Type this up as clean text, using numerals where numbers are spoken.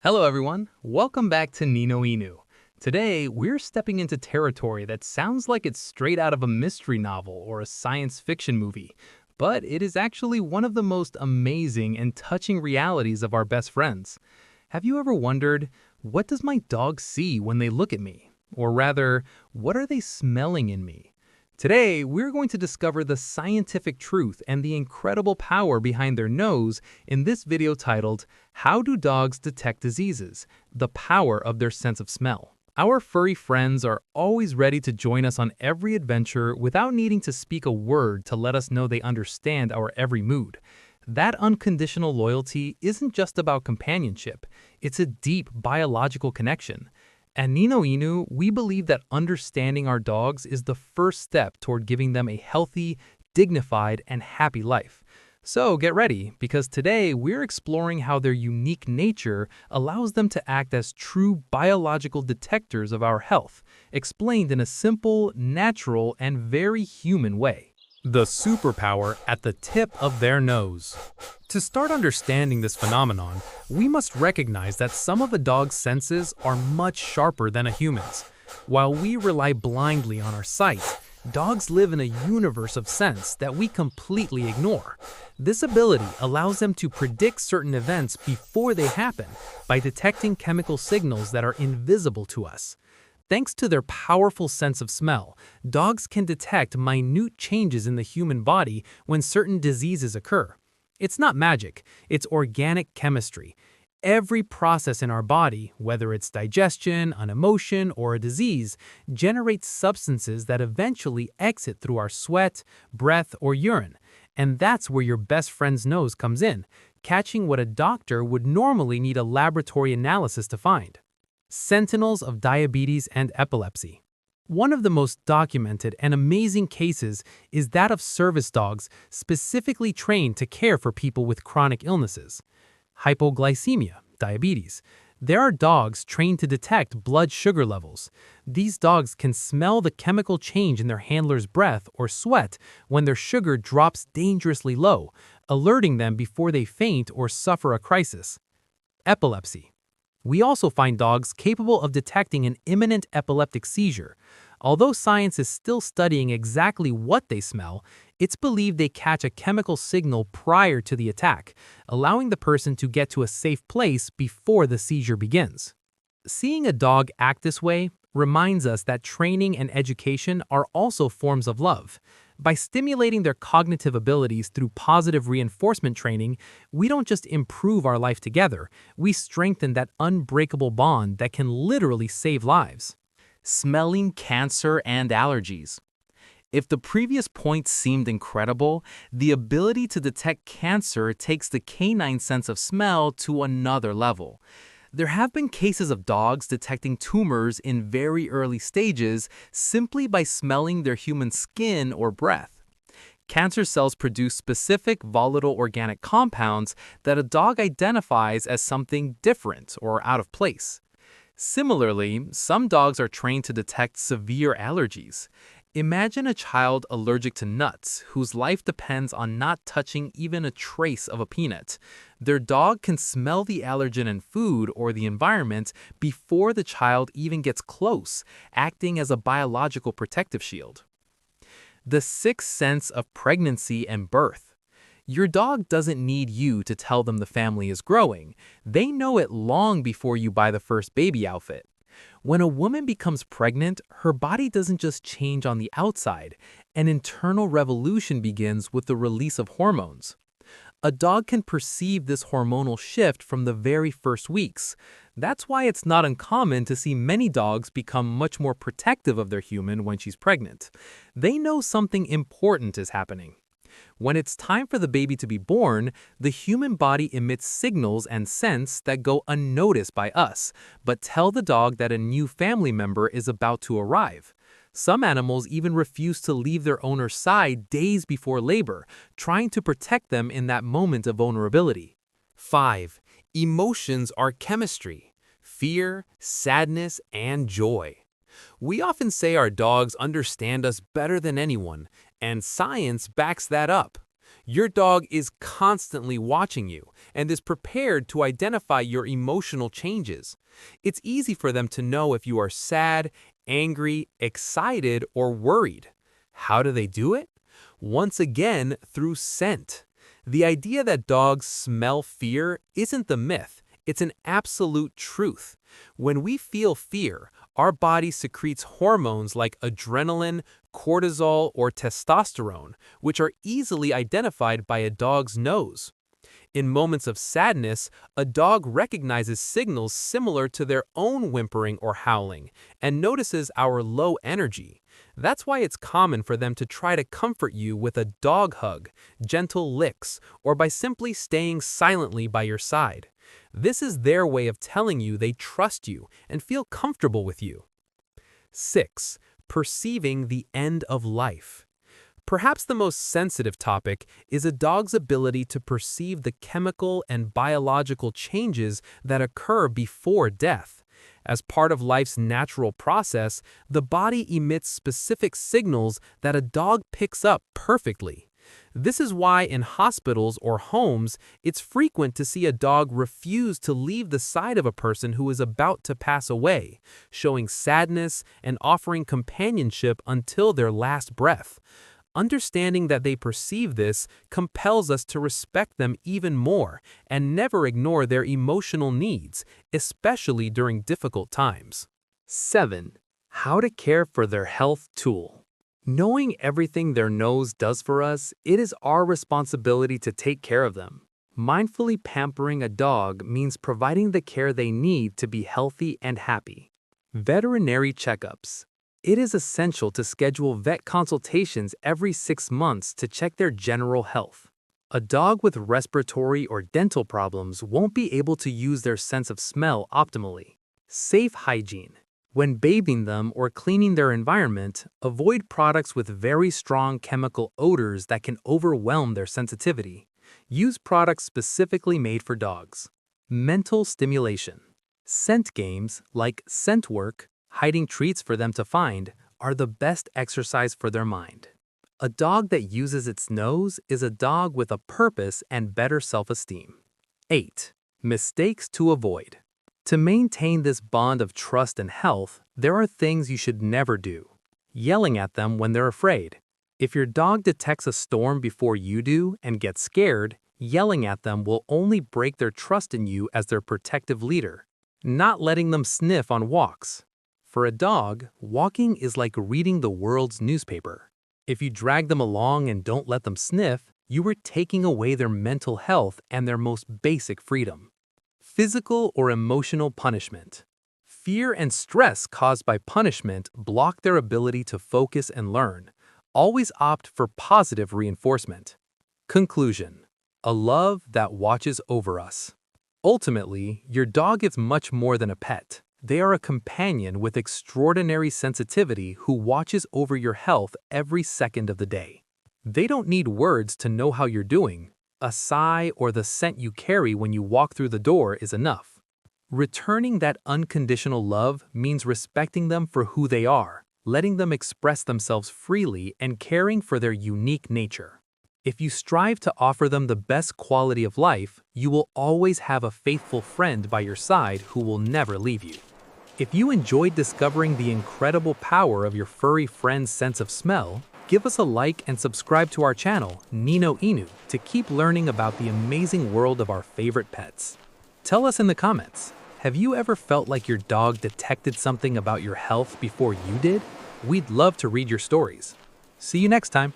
Hello everyone, welcome back to Nino-Inu. Today, we're stepping into territory that sounds like it's straight out of a mystery novel or a science fiction movie, but it is actually one of the most amazing and touching realities of our best friends. Have you ever wondered, what does my dog see when they look at me? Or rather, what are they smelling in me? Today, we're going to discover the scientific truth and the incredible power behind their nose in this video titled, How Do Dogs Detect Diseases? The Power of Their Sense of Smell. Our furry friends are always ready to join us on every adventure without needing to speak a word to let us know they understand our every mood. That unconditional loyalty isn't just about companionship, it's a deep biological connection. At Nino-Inu, we believe that understanding our dogs is the first step toward giving them a healthy, dignified, and happy life. So get ready, because today we're exploring how their unique nature allows them to act as true biological detectors of our health, explained in a simple, natural, and very human way. The superpower at the tip of their nose. To start understanding this phenomenon, we must recognize that some of a dog's senses are much sharper than a human's. While we rely blindly on our sight, dogs live in a universe of sense that we completely ignore. This ability allows them to predict certain events before they happen by detecting chemical signals that are invisible to us. Thanks to their powerful sense of smell, dogs can detect minute changes in the human body when certain diseases occur. It's not magic, it's organic chemistry. Every process in our body, whether it's digestion, an emotion, or a disease, generates substances that eventually exit through our sweat, breath, or urine. And that's where your best friend's nose comes in, catching what a doctor would normally need a laboratory analysis to find. Sentinels of diabetes and epilepsy. One of the most documented and amazing cases is that of service dogs specifically trained to care for people with chronic illnesses. Hypoglycemia, diabetes. There are dogs trained to detect blood sugar levels. These dogs can smell the chemical change in their handler's breath or sweat when their sugar drops dangerously low, alerting them before they faint or suffer a crisis. Epilepsy. We also find dogs capable of detecting an imminent epileptic seizure. Although science is still studying exactly what they smell, it's believed they catch a chemical signal prior to the attack, allowing the person to get to a safe place before the seizure begins. Seeing a dog act this way reminds us that training and education are also forms of love. By stimulating their cognitive abilities through positive reinforcement training, we don't just improve our life together, we strengthen that unbreakable bond that can literally save lives. Smelling cancer and allergies. If the previous point seemed incredible, the ability to detect cancer takes the canine sense of smell to another level. There have been cases of dogs detecting tumors in very early stages simply by smelling their human skin or breath. Cancer cells produce specific volatile organic compounds that a dog identifies as something different or out of place. Similarly, some dogs are trained to detect severe allergies. Imagine a child allergic to nuts, whose life depends on not touching even a trace of a peanut. Their dog can smell the allergen in food or the environment before the child even gets close, acting as a biological protective shield. The sixth sense of pregnancy and birth. Your dog doesn't need you to tell them the family is growing. They know it long before you buy the first baby outfit. When a woman becomes pregnant, her body doesn't just change on the outside. An internal revolution begins with the release of hormones. A dog can perceive this hormonal shift from the very first weeks. That's why it's not uncommon to see many dogs become much more protective of their human when she's pregnant. They know something important is happening. When it's time for the baby to be born, the human body emits signals and scents that go unnoticed by us, but tell the dog that a new family member is about to arrive. Some animals even refuse to leave their owner's side days before labor, trying to protect them in that moment of vulnerability. 5. Emotions are chemistry. Fear, sadness, and joy. We often say our dogs understand us better than anyone, and science backs that up. Your dog is constantly watching you and is prepared to identify your emotional changes. It's easy for them to know if you are sad, angry, excited, or worried. How do they do it? Once again, through scent. The idea that dogs smell fear isn't the myth, it's an absolute truth. When we feel fear, our body secretes hormones like adrenaline, cortisol, or testosterone, which are easily identified by a dog's nose. In moments of sadness, a dog recognizes signals similar to their own whimpering or howling and notices our low energy. That's why it's common for them to try to comfort you with a dog hug, gentle licks, or by simply staying silently by your side. This is their way of telling you they trust you and feel comfortable with you. 6. Perceiving the end of life. Perhaps the most sensitive topic is a dog's ability to perceive the chemical and biological changes that occur before death. As part of life's natural process, the body emits specific signals that a dog picks up perfectly. This is why in hospitals or homes, it's frequent to see a dog refuse to leave the side of a person who is about to pass away, showing sadness and offering companionship until their last breath. Understanding that they perceive this compels us to respect them even more and never ignore their emotional needs, especially during difficult times. 7. How to care for their health tool. Knowing everything their nose does for us, it is our responsibility to take care of them. Mindfully pampering a dog means providing the care they need to be healthy and happy. Veterinary checkups. It is essential to schedule vet consultations every 6 months to check their general health. A dog with respiratory or dental problems won't be able to use their sense of smell optimally. Safe hygiene. When bathing them or cleaning their environment, avoid products with very strong chemical odors that can overwhelm their sensitivity. Use products specifically made for dogs. Mental stimulation. Scent games, like scent work, hiding treats for them to find, are the best exercise for their mind. A dog that uses its nose is a dog with a purpose and better self-esteem. 8. Mistakes to avoid. To maintain this bond of trust and health, there are things you should never do. Yelling at them when they're afraid. If your dog detects a storm before you do and gets scared, yelling at them will only break their trust in you as their protective leader. Not letting them sniff on walks. For a dog, walking is like reading the world's newspaper. If you drag them along and don't let them sniff, you are taking away their mental health and their most basic freedom. Physical or emotional punishment. Fear and stress caused by punishment block their ability to focus and learn. Always opt for positive reinforcement. Conclusion. A love that watches over us. Ultimately, your dog is much more than a pet. They are a companion with extraordinary sensitivity who watches over your health every second of the day. They don't need words to know how you're doing. A sigh or the scent you carry when you walk through the door is enough. Returning that unconditional love means respecting them for who they are, letting them express themselves freely, and caring for their unique nature. If you strive to offer them the best quality of life, you will always have a faithful friend by your side who will never leave you. If you enjoyed discovering the incredible power of your furry friend's sense of smell, give us a like and subscribe to our channel, Nino-Inu, to keep learning about the amazing world of our favorite pets. Tell us in the comments, have you ever felt like your dog detected something about your health before you did? We'd love to read your stories. See you next time.